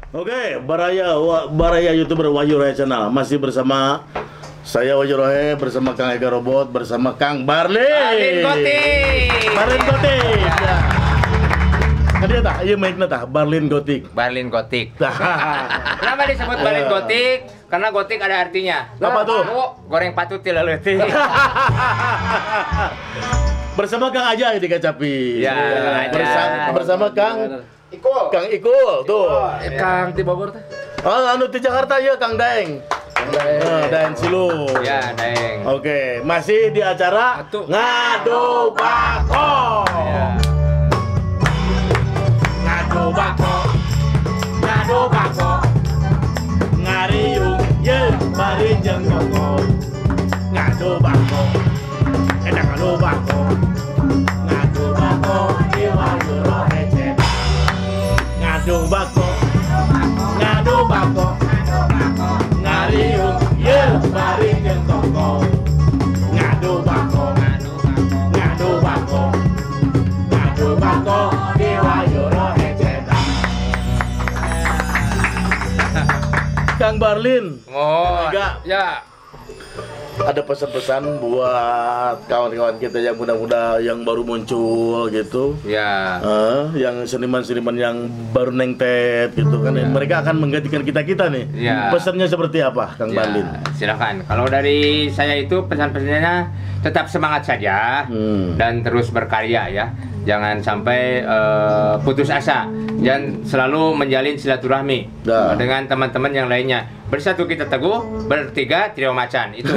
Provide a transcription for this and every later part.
Oke, Baraya YouTuber Wahyu Rohe Channel masih bersama saya Wahyu Rohe, bersama Kang Ega Robot, bersama Kang Barlin Gotik. Barlin Gotik. Ya. Dia tak, iya mic-nya tak, Barlin Gotik. Barlin Gotik. Kenapa disebut Barlin Gotik? Karena gotik ada artinya. Apa tuh? Goreng patut tidak letih. Bersama Kang Aja di Kacapi. Ya, bersama Kang Ikul. Kang Ikul tuh. Kang di Bogor teh. Oh, anu di Jakarta ya Kang Daeng. Daeng Silu. Ya, Daeng. Oke, masih di acara Ngadu Bako. Ya. Ngadu Bako. Ngadu Bako. Ngariung ye bari jeung koko. Ngadu Bako. Enak ngadu Bako. Ngadu Bako di Wahyu Rohe Channel. Ngadu Bako. Ngadu Bako. Ngariung ye bari jeung koko. Ngadu Bako. Ngadu Bako. Ngadu Bako di Wahyu Rohe Channel. Kang Barlin. Oh, Enggak. ya. Ada pesan-pesan buat kawan-kawan kita yang muda-muda yang baru muncul gitu. Ya. Yang seniman-seniman yang baru nengtet gitu kan. Mereka akan menggantikan kita-kita nih. Ya. Pesannya seperti apa, Kang Barlin? Silakan. Kalau dari saya itu pesan-pesannya tetap semangat saja dan terus berkarya ya. Jangan sampai putus asa dan selalu menjalin silaturahmi dengan teman-teman yang lainnya. Bersatu kita teguh, bertiga trio macan. Itu.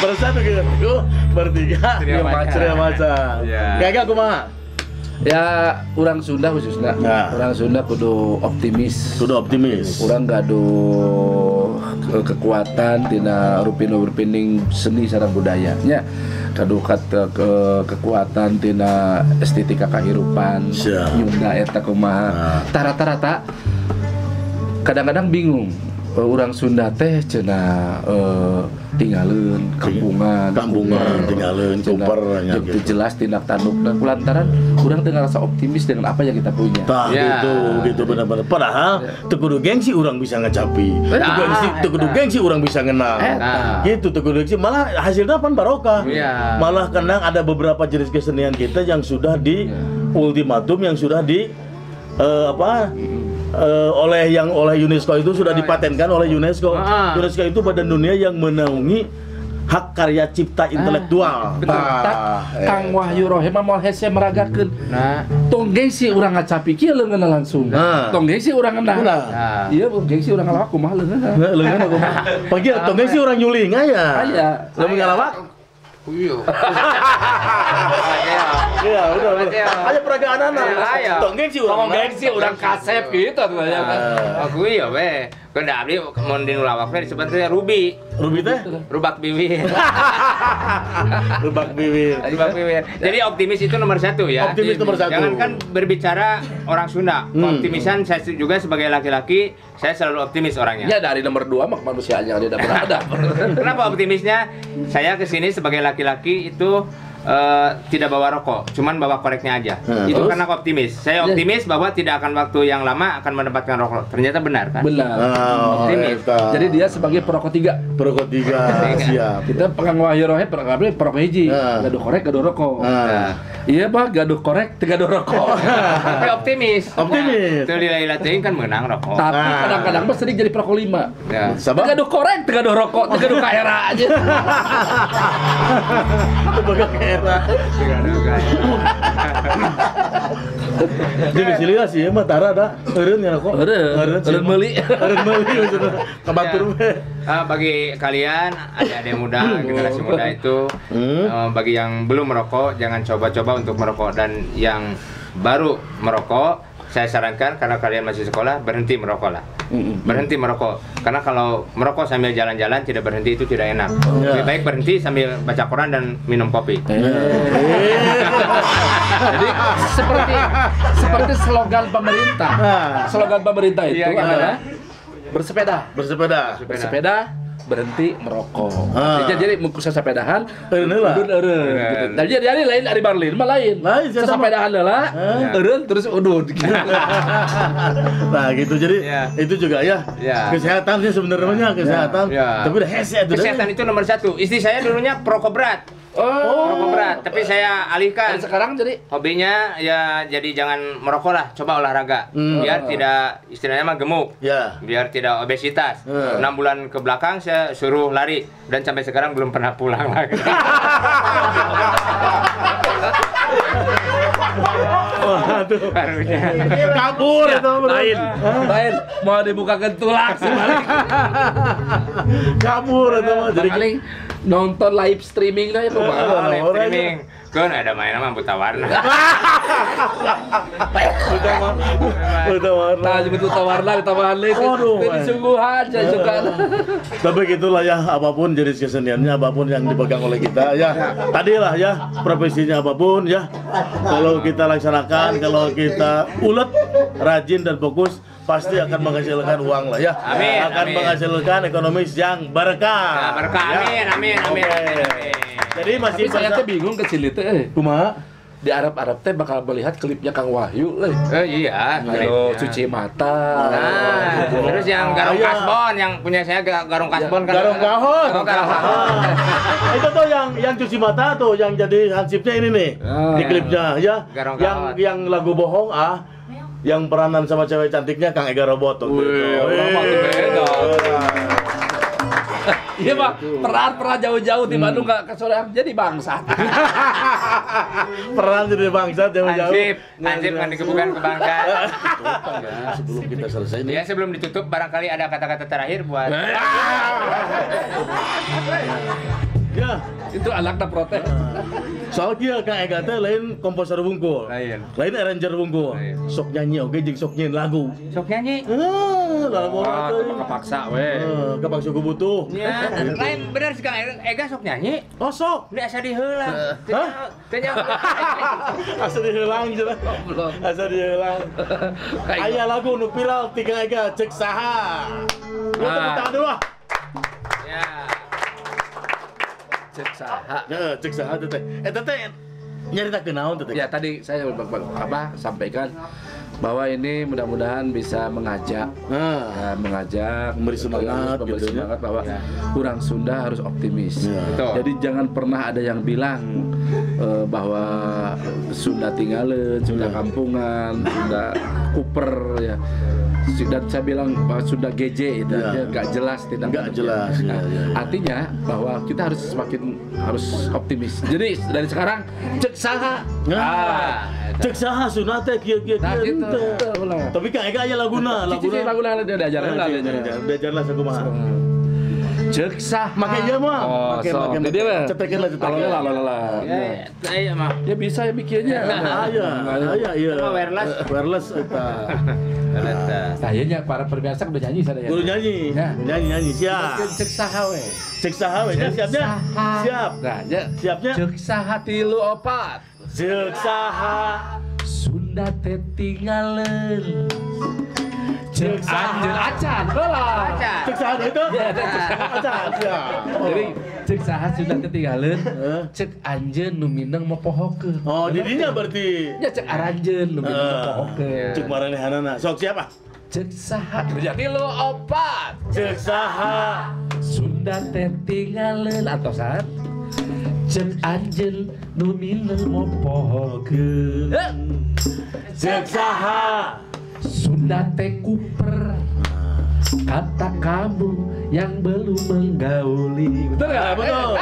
Bersatu kita teguh, bertiga trio macan. Ya. Kayak kumaha? Ya, orang Sunda khususnya. Nah. Orang Sunda kudu optimis. Sudah optimis. Orang gaduh kekuatan tina rupino berpinding seni sareng budayanya. Gaduh kekuatan tina estetika kahirupan. Nyunda eta kumaha. Tarata-rata kadang-kadang bingung. Orang Sunda teh cenah tinggalin kampungan tinggalin kuper gitu jelas tindak tandukna kulantaran urang teu ngarasa optimis dengan apa yang kita punya. Tah gitu benar-benar. Padahal teu kudu gengsi urang bisa ngacapi. Teu kudu gengsi urang bisa ngenal. Gitu teu kudu gengsi malah hasilnya pan barokah. Malah kadang ada beberapa jenis kesenian kita yang sudah di ultimatum yang sudah di oleh UNESCO itu sudah dipatenkan oleh UNESCO. UNESCO itu badan dunia yang menaungi hak karya cipta intelektual. Betul. Kang Wahyu Rohe mah moal hese meragakeun. Tong gengsi urang ngacapi kieu leungeun langsung. Tong gengsi urang ngenah. Ieu gengsi urang ngalawak kumaha leungeun. Leungeun kumaha. Pagi tong gengsi urang nyuling aya. Aya. Lamun ngalawak Iya. Iya, udah. Ayo peragaan anak. Tong gengsi urang gengsi urang kasep gitu tuh ya kan. Aku iya we. Kan da abdi mun di lawak teh disebut teh rubi. Rubi teh? Rubak bibir. Rubak bibir. Rubak bibir. Jadi optimis itu nomor satu ya. Optimis nomor satu. Jangan kan berbicara orang Sunda. Optimisan saya juga sebagai laki-laki, saya selalu optimis orangnya. Ya dari nomor 2 mah manusianya dia ada. Kenapa optimisnya? Saya kesini sebagai laki-laki itu tidak bawa rokok, cuman bawa koreknya aja. Itu karena aku optimis. Saya optimis bahwa tidak akan waktu yang lama akan mendapatkan rokok. Ternyata benar kan? Benar. Optimis. Jadi dia sebagai perokok 3. Perokok 3, siap. Kita Kang Wahyu Rohe perokok hiji. Gaduh korek, gaduh rokok. Iya Pak, gaduh korek, gaduh rokok. Tapi optimis. Optimis. Itu lila teuing kan menang rokok. Tapi kadang-kadang mah sering jadi perokok 5. Ya. Gaduh korek, gaduh rokok, gaduh kaera aja. Gaduh kaera. Jadi misalnya sih mah tara da eureun nya kok. Eureun meuli. Eureun meuli maksudna. Kabatur we. Bagi kalian adik-adik muda, generasi muda itu bagi yang belum merokok jangan coba-coba untuk merokok, dan yang baru merokok saya sarankan karena kalian masih sekolah, berhenti merokok lah. Berhenti merokok. Karena kalau merokok sambil jalan-jalan tidak berhenti itu tidak enak. Lebih baik berhenti sambil baca Quran dan minum kopi. Jadi seperti slogan pemerintah. Slogan pemerintah itu adalah bersepeda, berhenti merokok. Jadi mengkusah sepedahan, jadi lain dari Berlin, mah lain. Sepedahan adalah terus udut. Nah gitu, jadi itu juga ya kesehatan sih sebenarnya kesehatan. Tapi udah hese itu. Kesehatan itu nomor 1. Istri saya dulunya perokok berat. Merokok berat, tapi saya alihkan. Sekarang jadi hobinya ya jadi jangan merokok lah, coba olahraga. Biar tidak istilahnya mah gemuk. Biar tidak obesitas. 6 bulan ke belakang saya suruh lari dan sampai sekarang belum pernah pulang lagi. Waduh, kabur itu lain mau dibukakan tulak sebalik. Kabur itu mah jadi paling nonton live streaming dah ya live streaming. Kan ada main sama buta warna. Buta warna. Buta warna ditambah sungguhan saya suka. Tapi gitulah ya, apapun jenis keseniannya, apapun yang dipegang oleh kita ya. Tadilah ya, profesinya apapun ya. Kalau kita laksanakan, kalau kita ulet, rajin dan fokus, pasti akan menghasilkan uang lah ya. Akan menghasilkan ekonomi yang berkah. Berkah. Amin. Jadi masih saya tuh bingung kecil itu kumaha di Arab teh bakal melihat klipnya Kang Wahyu iya. Ayo cuci mata. Terus yang garong kasbon, yang punya saya garong kasbon kan. Garong kahon. Itu tuh yang cuci mata tuh, yang jadi hansipnya ini nih di klipnya ya. Yang lagu bohong yang peranan sama cewek cantiknya Kang Ega Robot tuh. Beda. Iya Pak, peran jauh-jauh di Bandung ke Soreang jadi bangsat. Peran jadi bangsat jauh-jauh. Ansip kan dikebukan ke bangsa. Sebelum kita selesai nih. Ya sebelum ditutup barangkali ada kata-kata terakhir buat. Ya, itu anaknya protes. Soalnya Kang Ega teh lain komposer wungkul. Lain arranger wungkul. Sok nyanyi oge jeung sok nyanyi lagu. Sok nyanyi? Lagu teh kepaksa we. Kepaksa ku butuh. Ya, lain bener sih Kang Ega sok nyanyi. Oh sok. Dia asa diheulang. Tanya. Asa diheulang cenah. Asa diheulang. Aya lagu nu viral ti Kang Ega cek saha. Tepuk tangan dulu. Ya. Cek saha. Cek saha teh. Teh nyaritakeun naon teh? Ya tadi saya sampaikan bahwa ini mudah-mudahan bisa mengajak, memberi semangat bahwa orang Sunda harus optimis. Jadi jangan pernah ada yang bilang bahwa Sunda tinggalan, Sunda kampungan, Sunda kuper ya. Dan saya bilang bahwa Sunda GJ itu nggak jelas, tidak jelas. Artinya bahwa kita harus optimis. Jadi dari sekarang cek saha. Cek saha Sunda teh kieu. Tapi Kang Ega aya laguna dia diajarlah sakumaha. Cek saha. Make ieu mah. Make cetekeun lah. Ya mah. Ya bisa ya bikinnya. Aya ieu. Wireless eta. Sayanya para perbiasa udah nyanyi sadaya. Kudu nyanyi siap. Cek saha we. Cek saha we siapnya. Siap. Nah, siapnya. Cek saha 3 4. Cek saha Sunda teh tinggalin. Cek anjeun acan heula. Cek saha itu? Acan siap. Jadi cek saha Sunda teh tinggalin. Cek anjeun nu mineng mopohokeun. Oh, didinya berarti. Ya cek aranjeun nu mineng mopohokeun. Cek maranehanana. Sok siapa? Cek saha 3 4. Cek saha Sunda teh tinggalin atau saat cek anjeun nu mineng mopohokeun. Cek saha Sunda teh kuper. Kata kamu yang belum menggauli. Betul nggak? Betul.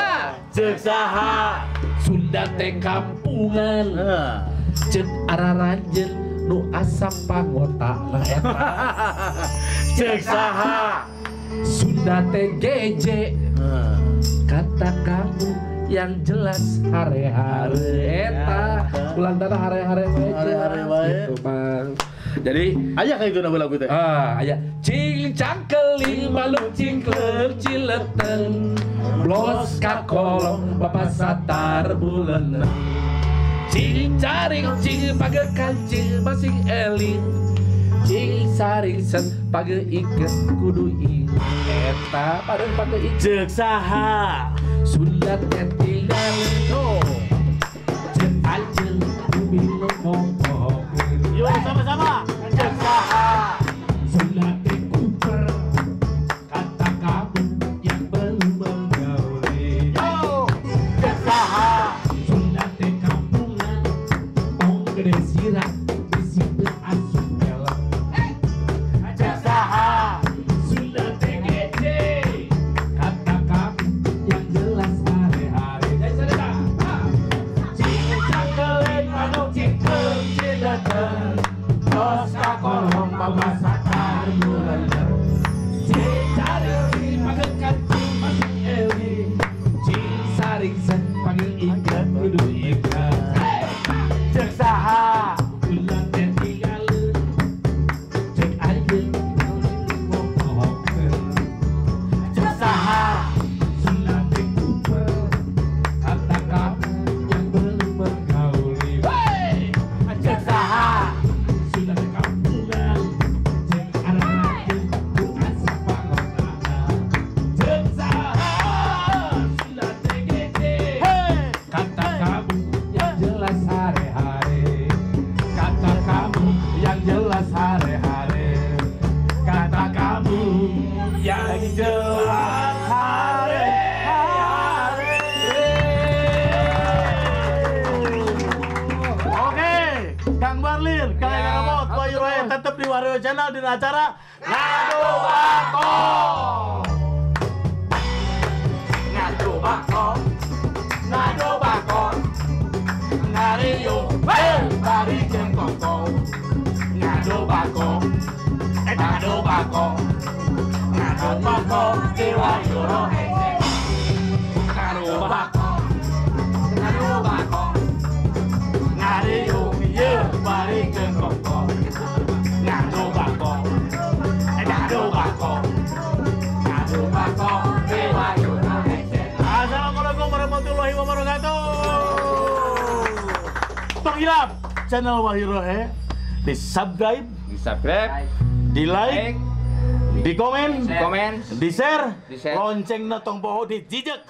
Cek saha Sunda teh kampungan. Cek araranjeun nu asap pangota eta. Cek saha Sunda teh GJ. Kata kamu yang jelas hare-hare eta. Ulang dana hare-hare wae. Hare-hare wae. Gitu, Bang. Jadi ayah kayak itu lagu teh. Ayah cing cangkeling malu cingkler cileten blos kakolong bapak satar bulan cing caring cing page kancing masing eling cing saring sen page iket kudu eta padahal page iket Ceuk saha Sunda tinggal cek anjeun kubil ngomong yo sama-sama ceuk saha Sunda Cooper kata kamu yang belum menggauli yo ceuk saha Sunda kampungan tong gede sirah disitu asup pelek ceuk saha Sunda gede kata kamu yang jelas hari-hari cingcakeun anu cingkeun cileuten tos kakolong babasakar bulan cari panggil kancing masuk ewi cing saring sen panggil ikat kudu ikat ceuk saha bulan teh tinggalin cek aja ngomongkeun ceuk saha Sunda teh Cooper kata kamu yang belum menggauli ceuk saha Sunda teh kampungan cek arah ku asa pangotana cek saha Sunda teh gede kata kamu yang jelas hari-hari kata kamu yang jelas hari-hari kata kamu yang jelas hari-hari. Oke, Kang Barlir, Kang Ramot, Wahyu Rohe tetap di Wario Channel di acara Ngadu Bako. Ngadu Bako, Ngadu Bako, Ngariyo, bari jengkoko. Ngadu Bako, Ngadu Bako, Ngadu Bako di Wahyu Rohe. Ngadu Bako, Ngadu Bako. Ngariyo, bari jengkoko. Ngadu Bako, Ngadu Bako, Ngadu Bako di Wahyu Rohe. Assalamualaikum warahmatullahi wabarakatuh. Penghilap channel Wahyu Rohe, di subscribe, di like, di komen, komen, di share, di share. lonceng natong poho di jijek.